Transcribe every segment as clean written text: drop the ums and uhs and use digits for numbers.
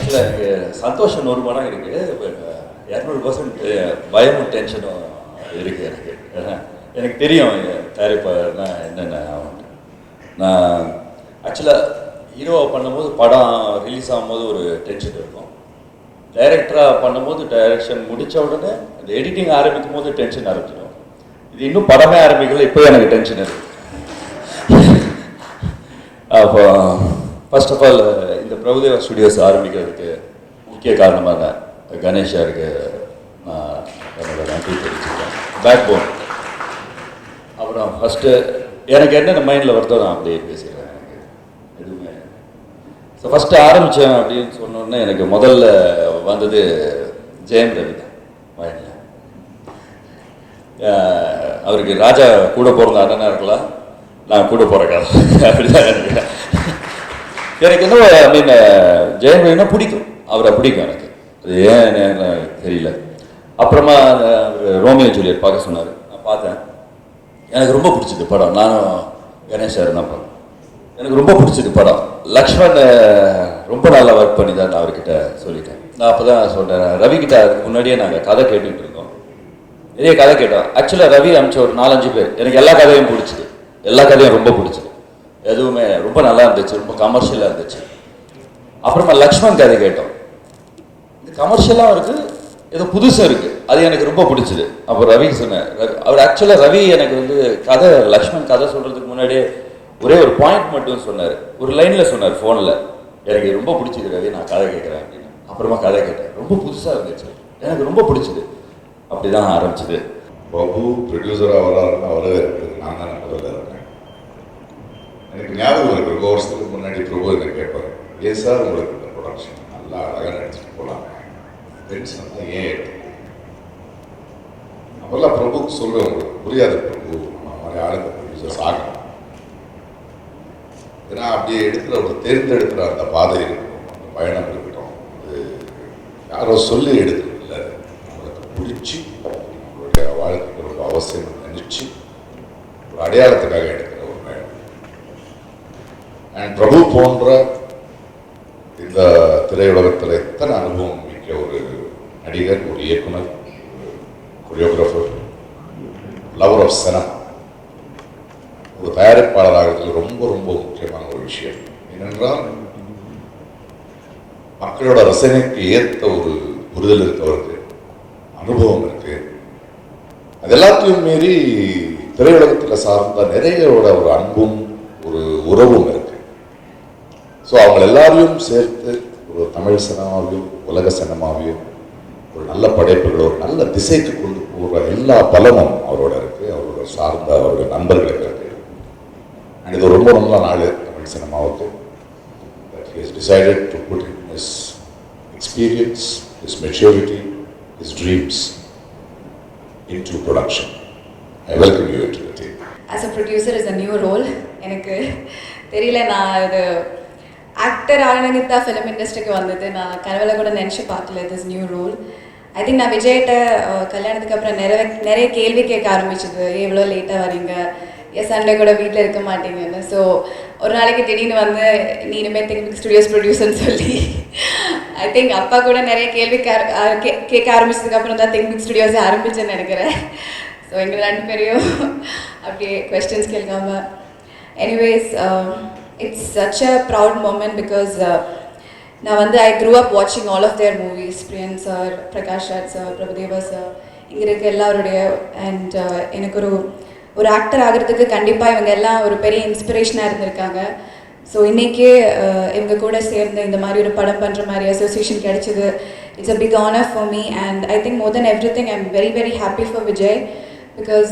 ஆக்சுவலாக எனக்கு சந்தோஷம் 100 மடங்கு இருக்குது, 200% பயமும் டென்ஷனும் இருக்குது எனக்கு. எனக்கு தெரியும் தயாரிப்பாளர்னா என்னென்ன ஆகும். நான் ஆக்சுவலாக ஹீரோவை பண்ணும்போது படம் ரிலீஸ் ஆகும்போது ஒரு டென்ஷன் இருக்கும், டைரக்டராக பண்ணும்போது டைரக்ஷன் முடித்த உடனே அந்த எடிட்டிங் ஆரம்பிக்கும் போது டென்ஷன் ஆரம்பிச்சிடும். இது இன்னும் படமே ஆரம்பிக்கல, இப்போ எனக்கு டென்ஷன் இருக்குது. அப்போ ஃபர்ஸ்ட் ஆஃப் ஆல் இந்த பிரபுதேவா ஸ்டுடியோஸ் ஆரம்பிக்கிறதுக்கு முக்கிய காரணமாக கணேஷ் சாருக்கு நான் என்னோட நன்றி தெரிவிச்சுக்கிறேன். Back phone. அப்புறம் ஃபஸ்ட்டு எனக்கு என்னென்ன மைண்டில் வருதோ நான் அப்படியே பேசிடுறேன். எனக்கு எதுவுமே ஸோ ஃபஸ்ட்டு ஆரம்பித்தேன் அப்படின்னு சொன்னோடனே எனக்கு முதல்ல வந்தது ஜெயம் ரவி தான் மைண்டில். அவருக்கு ராஜா கூட பிறந்த அண்ணனாக இருக்கலாம், நான் கூட போகிற கதை அப்படிதான் எனக்கு என்னவோ ஐ மீன் ஜெயம் ரவினா பிடிக்கும், அவரை பிடிக்கும் எனக்கு. அது ஏன் தெரியல. அப்புறமா ரோமியோ ஜூலியட் பார்க்க சொன்னார், நான் பார்த்தேன். எனக்கு ரொம்ப பிடிச்சது படம். நானும் கணேஷ் சார் தான் படம், எனக்கு ரொம்ப பிடிச்சது படம். லக்ஷ்மண் ரொம்ப நல்லா ஒர்க் பண்ணி தான் நான் அவர்கிட்ட சொல்லிட்டேன். நான் அப்போ தான் சொன்னேன், ரவிக்கிட்ட அதுக்கு முன்னாடியே நாங்கள் கதை கேட்டுக்கிட்டு இருக்கோம், நிறைய கதை கேட்டோம். ஆக்சுவலாக ரவி அனுப்பிச்ச ஒரு 4-5 பேர் எனக்கு எல்லா கதையும் பிடிச்சிது, எல்லா கதையும் ரொம்ப பிடிச்சிது, எதுவுமே ரொம்ப நல்லா இருந்துச்சு, ரொம்ப கமர்ஷியலாக இருந்துச்சு. அப்புறமா லக்ஷ்மண் கதை கேட்டோம், இது கமர்ஷியலாக இருக்குது, ஏதோ புதுசாக இருக்குது, அது எனக்கு ரொம்ப பிடிச்சிது. அப்போ ரவிக்கு சொன்னேன். அவர் ஆக்சுவலாக ரவி எனக்கு வந்து கதை லக்ஷ்மண் கதை சொல்கிறதுக்கு முன்னாடியே ஒரே ஒரு பாயிண்ட் மட்டும் சொன்னார், ஒரு லைனில் சொன்னார் ஃபோனில், எனக்கு ரொம்ப பிடிச்சிது ரவி, நான் கதை கேட்குறேன் அப்படின்னு. அப்புறமா கதை கேட்டேன், ரொம்ப புதுசாக இருந்துச்சு, எனக்கு ரொம்ப பிடிச்சிது. அப்படி தான் ஆரம்பிச்சிது. பாபு ப்ரொடியூசராக வராருன்னா வரவேற்கிறது நான் தான் முதல்ல இருக்கேன். எனக்கு ஞாபகம் இருக்கு, ரொம்ப வருஷத்துக்கு முன்னாடி பிரபு என்ன கேட்பார், ஏன் சார் உங்களுக்கு இந்த ப்ரொடக்ஷன் நல்லா அழகாக நடிச்சுட்டு போகலாங்க, டென்ஷன் தான் ஏன் எடுத்து. அப்போல்லாம் பிரபுக்கு சொல்லுவேன், உங்களுக்கு புரியாது பிரபு, நம்ம மாதிரி ஆளுங்க ப்ரொடியூசர்ஸ் ஆகணும். ஏன்னா அப்படியே எடுக்கிற ஒரு தேர்ந்தெடுக்கிற அந்த பாதை இருக்கணும், அந்த பயணம் இருக்கட்டும், அது யாரோ சொல்லி எடுக்கிறது இல்லை, நம்மளுக்கு பிடிச்சி நம்மளுடைய வாழ்க்கைக்கு ரொம்ப அவசியம் நினைச்சு ஒரு அடையாளத்துக்காக எடுக்கிற ஒரு பயணம். அண்ட் பிரபு போன்ற இந்த திரையுலகத்தில் எத்தனை அனுபவம் மிக்க ஒரு நடிகர், ஒரு இயக்குனர், கொரியோகிராஃபர், லவர் ஆஃப் சினிமா, ஒரு தயாரிப்பாளராகிறதுல ரொம்ப ரொம்ப முக்கியமான ஒரு விஷயம் ஏனென்றால் மக்களோட ரசனைக்கு ஏற்ற ஒரு புரிதல் இருக்கவருக்கு, அனுபவம் இருக்கு. அது எல்லாத்தையும் மீறி திரையுலகத்தில் சார்ந்த நிறையோட ஒரு அன்பும் ஒரு உறவும் இருக்கு. ஸோ அவங்க எல்லாரையும் சேர்த்து ஒரு தமிழ் சினிமாவையும் உலக சினிமாவையும் ஒரு நல்ல படைப்புகள், ஒரு நல்ல திசைக்கு கொண்டு போகிற எல்லா பலமும் அவரோட இருக்கு, அவரோட சார்ந்த அவருடைய நண்பர்களுக்கு இருக்கு. அண்ட் இது ரொம்ப நல்ல நாள் தமிழ் சினிமாவுக்கு. He has decided to put in his experience, his maturity, his dreams into production. I welcome you into the team. As a producer is a new role. எனக்கு தெரியல, நான் இது ஆக்டர் ஆனங்கிட்டா ஃபிலிம் இண்டஸ்ட்ரிக்கு வந்தது நான் கனவுல கூட நினச்சி பார்க்கல. This new role. I think நான் விஜய்கிட்ட கல்யாணத்துக்கு அப்புறம் நிறைய கேள்வி கேட்க ஆரம்பிச்சது, எவ்வளோ லேட்டாக வரீங்க, சண்டே கூட வீட்டில் இருக்க மாட்டீங்கன்னு. ஸோ ஒரு நாளைக்கு திடீர்னு வந்து நீ இனிமேல் திங்க் ஸ்டுடியோஸ் ப்ரொடியூசர்னு சொல்லி ஐ திங்க் அப்பா கூட நிறைய கேள்வி கேட்க ஆரம்பிச்சதுக்கப்புறம் தான் திங்க் ஸ்டுடியோஸை ஆரம்பிச்சேன்னு நினைக்கிறேன். ஸோ எங்கள் 2 பேரையும் அப்படியே கொஸ்டின்ஸ் கேட்காம. Anyways it's such a proud moment because நான் வந்து ஐ க்ரூ அப் வாட்சிங் all of their movies. Priyan sir, Prakash Raj sir, Prabhudeva sir, இங்கே இருக்க எல்லாருடைய. அண்ட் எனக்கு ஒரு ஆக்டர் ஆகிறதுக்கு கண்டிப்பாக இவங்க எல்லாம் ஒரு பெரிய இன்ஸ்பிரேஷனாக இருந்திருக்காங்க. ஸோ இன்றைக்கே இவங்க கூட சேர்ந்து இந்த மாதிரி ஒரு படம் பண்ணுற மாதிரி அசோசியேஷன் கிடைச்சிது. It's a big honour for me and I think more than everything I am very very happy for Vijay because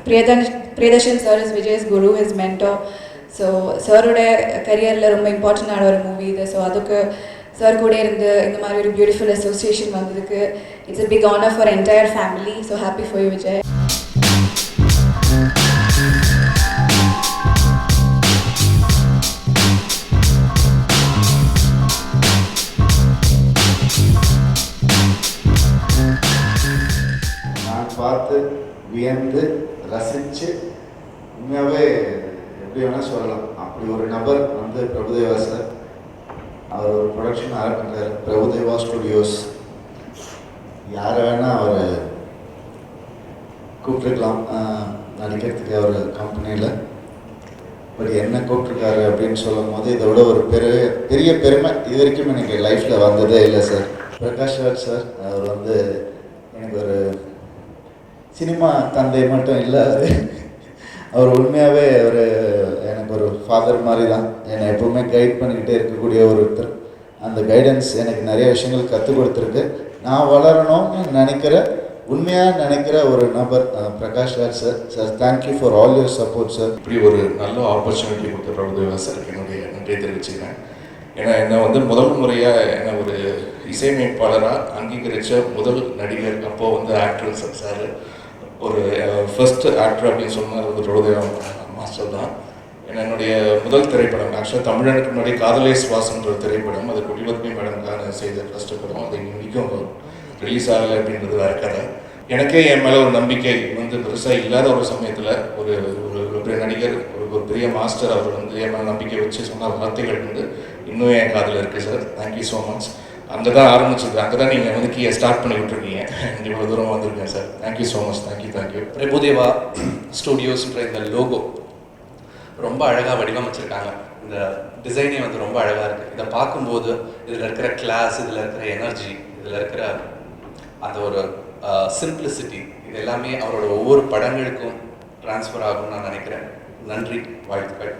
Priyadarshan sir is Vijay's guru, his mentor. So சாரோட கரியரில் ரொம்ப இம்பார்ட்டண்டான ஒரு மூவி இது. ஸோ அதுக்கு சார் கூட இருந்து இந்த மாதிரி ஒரு பியூட்டிஃபுல் அசோசியேஷன் வந்ததுக்கு it's a big honour for entire family. So happy for you Vijay. பார்த்து வியந்து ரசித்து உண்மையாகவே எப்படி வேணால் சொல்லலாம், அப்படி ஒரு நபர் வந்து பிரபுதேவா சார். அவர் ஒரு ப்ரொடக்ஷன் ஆரம்பிக்கிறார், பிரபுதேவா ஸ்டுடியோஸ். யாரை வேணால் அவர் கூப்பிட்டுருக்கலாம் நடிக்கிறதுக்கு அவர் கம்பெனியில். பட் என்ன கூப்பிட்ருக்காரு அப்படின்னு சொல்லும் போது இதோட ஒரு பெரிய பெருமை இது வரைக்கும் எனக்கு லைஃப்பில் வந்ததே இல்லை சார். பிரகாஷ் ராஜ் சார் அவர் வந்து எனக்கு ஒரு சினிமா தந்தை மட்டும் இல்லை, அவர் உண்மையாகவே எனக்கு ஒரு ஃபாதர் மாதிரி தான். என்னை எப்பவுமே கைட் பண்ணிக்கிட்டே இருக்கக்கூடிய ஒருத்தர். அந்த கைடன்ஸ் எனக்கு நிறைய விஷயங்கள் கற்றுக் கொடுத்துருக்கு. நான் வளரணும்னு உண்மையாக நினைக்கிற ஒரு நபர் Prakash Raj sir. Sir thank you for all your support sir. இப்படி ஒரு நல்ல ஆப்பர்ச்சுனிட்டி கொடுத்த பிரபுதேவா சாருக்கு என்னுடைய நன்றியை தெரிவிச்சுக்கிறேன். ஏன்னா என்னை வந்து முதல் முறையாக என்னை ஒரு இசையமைப்பாளராக அங்கீகரித்த முதல் நடிகர் அப்போது வந்து ஆக்டர் சார். ஒரு ஃபர்ஸ்ட் ஆக்டர் அப்படின்னு சொன்னால் ஒரு பிரபுதேவா மாஸ்டர் தான். என்னுடைய முதல் திரைப்படம் ஆக்சுவலாக தமிழனுக்கு முன்னாடி காதலே சுவாசன்ற ஒரு திரைப்படம், அது குடிவர்மி மேடம்கான செய்த ஃபர்ஸ்ட் படம். அது இன்றைக்கும் ரிலீஸ் ஆகலை அப்படின்றது வேற கதை. எனக்கே என் மேலே ஒரு நம்பிக்கை வந்து பெருசாக இல்லாத ஒரு சமயத்தில் ஒரு ஒரு பெரிய நடிகர், ஒரு பெரிய மாஸ்டர் அவர் வந்து என் மேலே நம்பிக்கை வச்சு சொன்ன வார்த்தைகள் வந்து இன்னும் என் காதில் இருக்குது சார். Thank you so much. அங்கே தான் ஆரம்பிச்சது, அங்கே தான் நீங்கள் வந்து கீழே ஸ்டார்ட் பண்ணி விட்டுருக்கீங்க. இவ்வளோ தூரம் வந்திருக்கேன் sir. Thank you so much. Thank you. Prabhudeva ஸ்டுடியோஸ்ன்ற இந்த லோகோ ரொம்ப அழகாக வடிவமைச்சிருக்காங்க. இந்த டிசைனே வந்து ரொம்ப அழகாக இருக்குது. இதை பார்க்கும்போது இதில் இருக்கிற கிளாஸ், இதில் இருக்கிற எனர்ஜி, இதில் இருக்கிற அந்த ஒரு சிம்பிளிசிட்டி, இது எல்லாமே அவரோட ஒவ்வொரு படங்களுக்கும் ட்ரான்ஸ்ஃபர் ஆகும்னு நான் நினைக்கிறேன். நன்றி, வாழ்த்துக்கள்.